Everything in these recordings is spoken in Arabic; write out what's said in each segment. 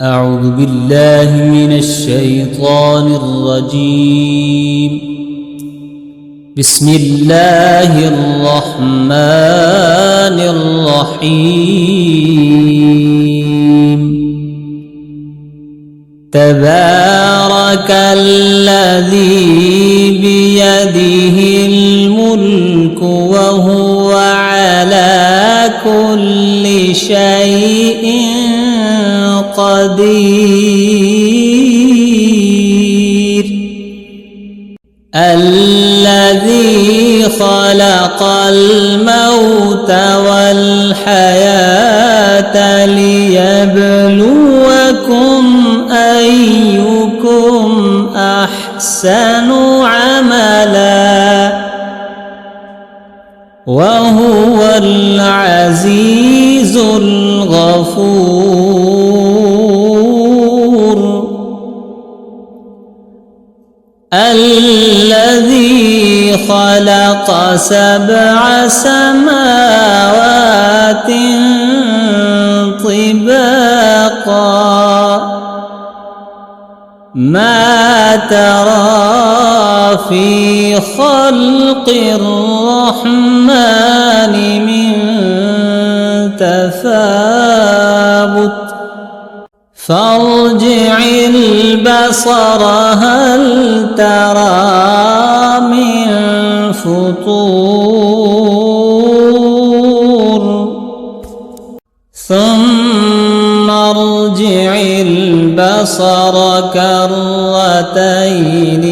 أعوذ بالله من الشيطان الرجيم. بسم الله الرحمن الرحيم. تبارك الذي بيده الملك وهو على كل شيء قدير. الذي خلق الموت والحياة ليبلوكم أيكم أحسن عملا وهو العزيز الغفور. الذي خلق 7 سماوات طباقا ما ترى في خلق الرحمن من تفاوت فارجع البصر هل ترى من فطور ثم ارجع البصر كرتين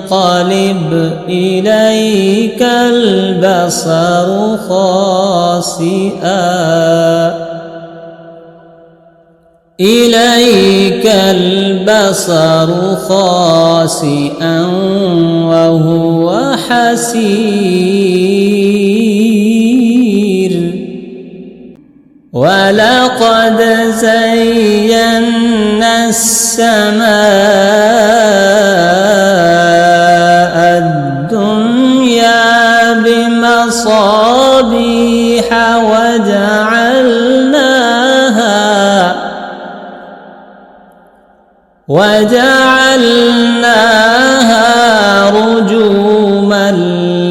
ينقلب إليك البصر خاسئا وهو حسير. ولقد زينا السماء الدنيا بمصابيح وجعلناها رجوما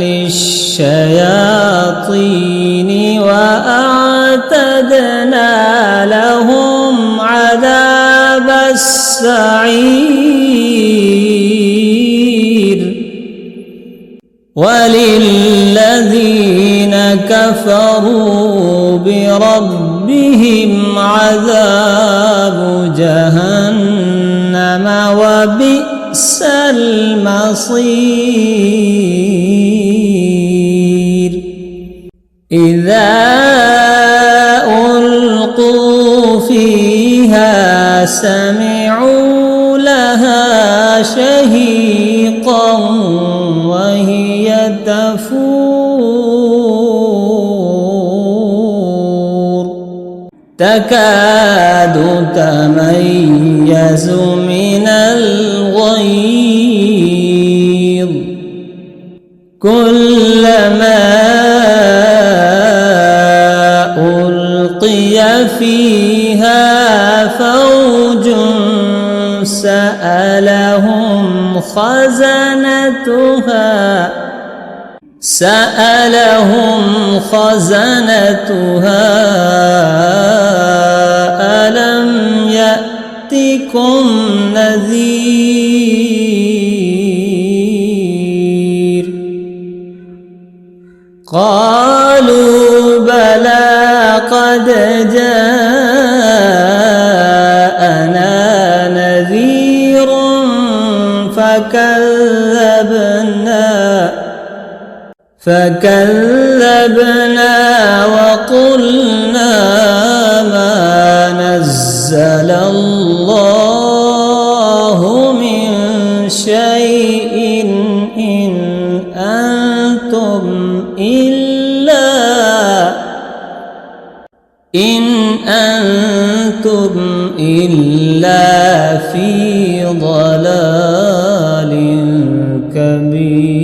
للشياطين وأعتدنا لهم عذاب السعير. وللذين كفروا بربهم عذاب جهنم وبئس المصير. إذا ألقوا فيها سمعوا لها شهيقا وهي تفور تكاد تميز من الغيظ كلما ألقي فيها فوج سألهم خزنتها ألم يأتكم نذير قالوا بلى قد جاءنا نذير فكذبنا وقلنا ما نزل الله من شيء إن أنتم إلا في ضلال كبير.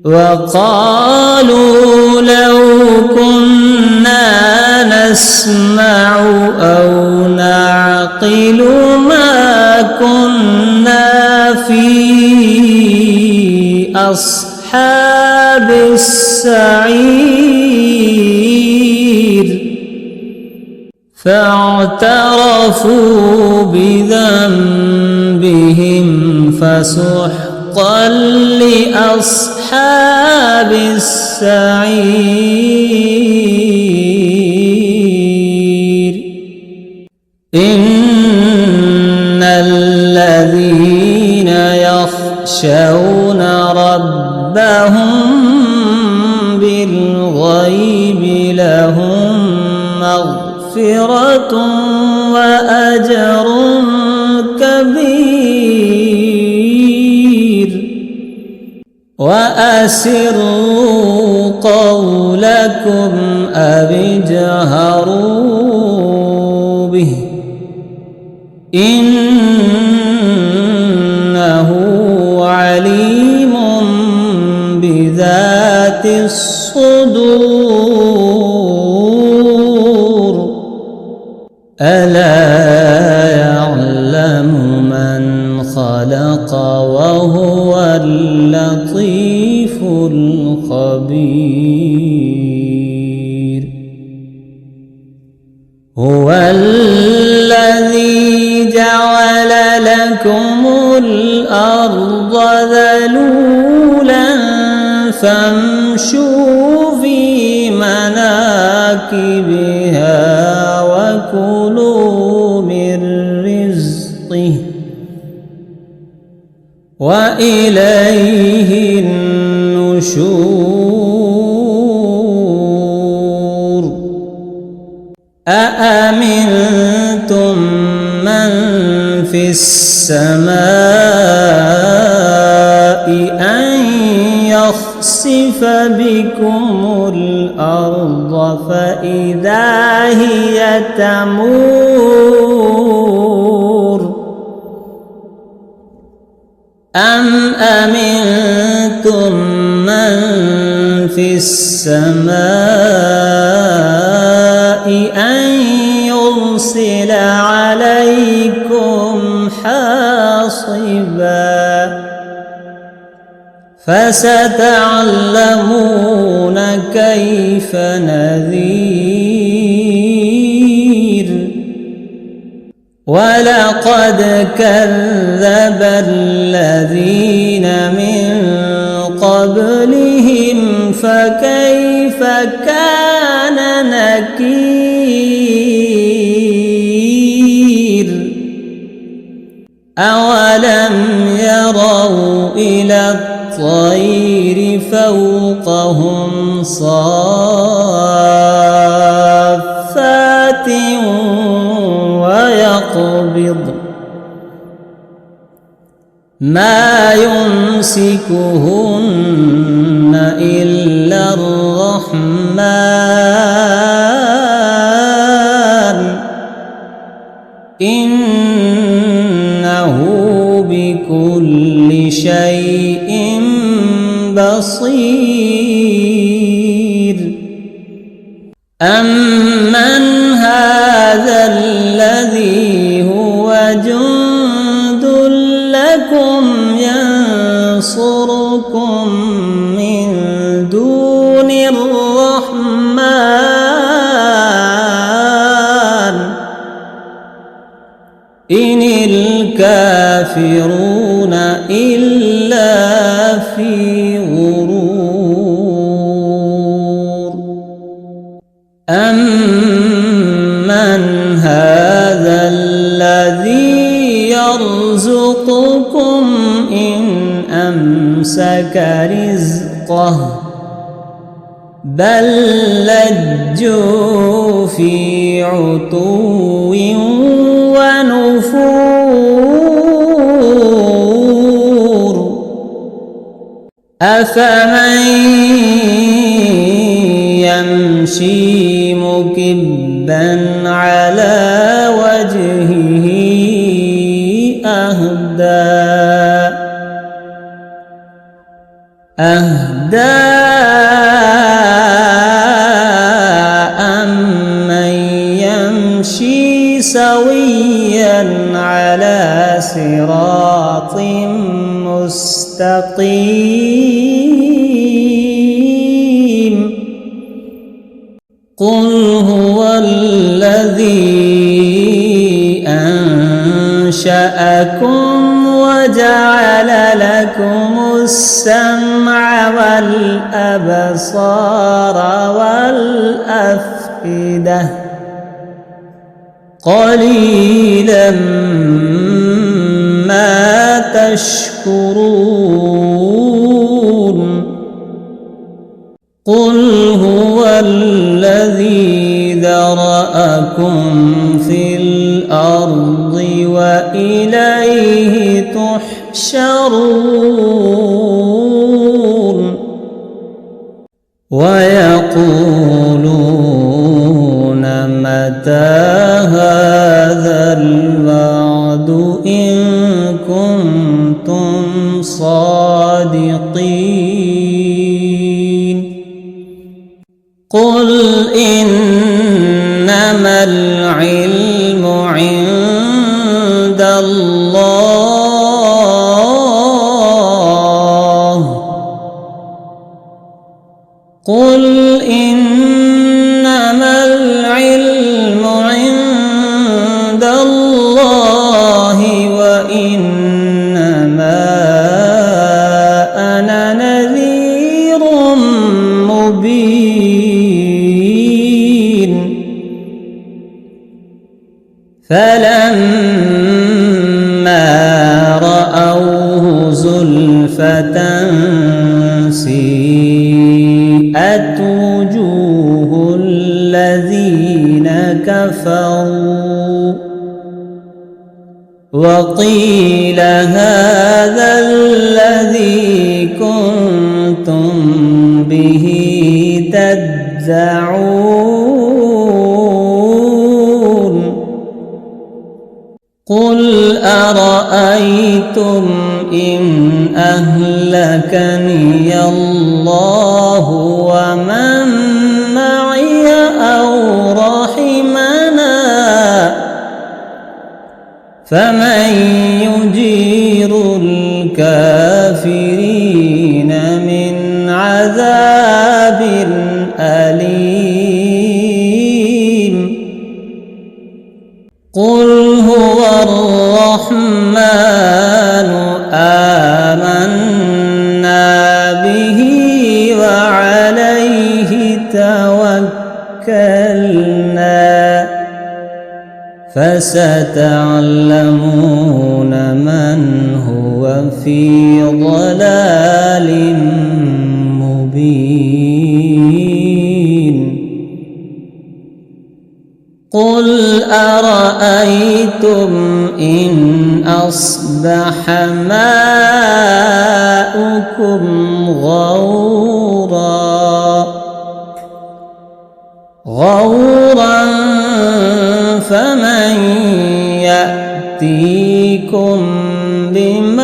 وقالوا لو كنا نسمع أو نعقل ما كنا في أصحاب السعير فاعترفوا بذنبهم فسحقا لأصحاب السعير إن الذين يخشون ربهم بالغيب لهم مغفرة وأجر كبير وأسروا قولكم أو اجهروا به إنه عليم بذات الصدور ألا يعلم من خلق وهو اللطيف الخبير هو الذي جعل لكم الأرض ذلولا فامشوا في مناكبها وكلوا من رزقه وإليه النشور أأمنتم من في السماء أن يخسف بكم الأرض فإذا هي تمور أم أمنتم من في السماء أن يرسل عليكم حاصبا فستعلمون كيف نذير ولقد كذب الذين من قبلهم فكيف كان نكير أولم يروا إلى الطير فوقهم صافات ويقبض ما يمسكهن إلا الرحمن إنه بكل شيء بصير أمن هذا الذي هو جند لكم ينصركم من دون الرحمن إن الكافرون إلا في غرور أمن هذا الذي يرزقكم إن أمسك رزقه بل لجوا في عتو ونفور أفمن يمشي مكبا على وجهه أهدى أمن سويا على صراط مستقيم قل هو الذي أنشأكم وجعل لكم السمع والأبصار والأفئدة قليلا ما تشكرون قل هو الذي ذرأكم في الأرض وإليه تحشرون ويقولون متى هذا الوعد إن كنتم صادقين قل إنما العلم عند الله قل إنما العلم عند الله وإنما أنا نذير مبين فلما رأوه زلفة سيئت وجوه الذين كفروا وقيل هذا الذي كنتم به تدعون قل أرأيتم إن أهلكني الله ومن معي أو رحمنا فمن يجير الكافرين من عذاب أليم قل هو الرحمن آمنا به وعليه توكلنا فستعلمون من هو في ضلال مبين قل أرأيتم إن أصبح ماؤكم غورا فمن يأتيكم بماء